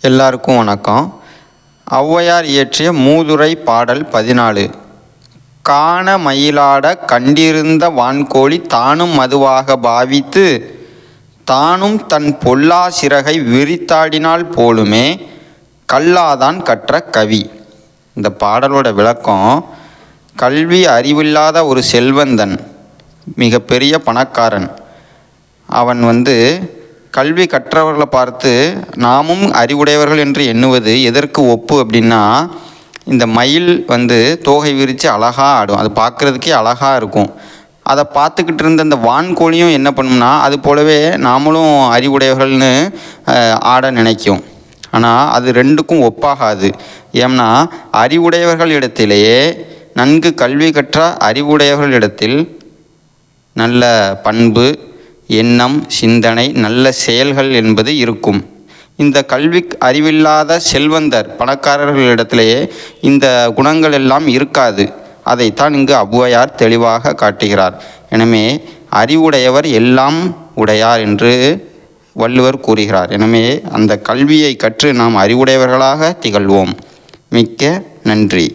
எல்லாருக்கும் வணக்கம். ஔவையார் இயற்றிய மூதுரை பாடல் 14. காண மயிலாட கண்டிருந்த வான்கோழி தானும் மதுவாக பாவித்து தானும் தன் பொல்லா சிறகை விரித்தாடினால் போலுமே கல்லாதான் கற்ற கவி. இந்த பாடலோட விளக்கம், கல்வி அறிவில்லாத ஒரு செல்வந்தன், மிகப்பெரிய பணக்காரன், அவன் கல்வி கற்றவர்களை பார்த்து நாமும் அறிவுடையவர்கள் என்று எண்ணுவது எதற்கு ஒப்பு அப்படின்னா, இந்த மயில் தோகை விரித்து அழகாக ஆடும், அது பார்க்குறதுக்கே அழகாக இருக்கும். அதை பார்த்துக்கிட்டு இருந்த இந்த வான்கோழியும் என்ன பண்ணும்னா, அது போலவே நாமளும் அறிவுடையவர்கள்னு ஆட நினைக்கும். ஆனால் அது ரெண்டுக்கும் ஒப்பாகாது. ஏன்னா அறிவுடையவர்களிடத்திலேயே, நன்கு கல்வி கற்ற அறிவுடையவர்களிடத்தில் நல்ல பண்பு, எண்ணம், சிந்தனை, நல்ல செயல்கள் என்பது இருக்கும். இந்த கல்வி அறிவில்லாத செல்வந்தர் பணக்காரர்களிடத்திலேயே இந்த குணங்கள் எல்லாம் இருக்காது. அதைத்தான் இங்கு ஔவையார் தெளிவாக காட்டுகிறார். எனவே அறிவுடையவர் எல்லாம் உடையார் என்று வள்ளுவர் கூறுகிறார். எனவே அந்த கல்வியை கற்று நாம் அறிவுடையவர்களாக திகழ்வோம். மிக்க நன்றி.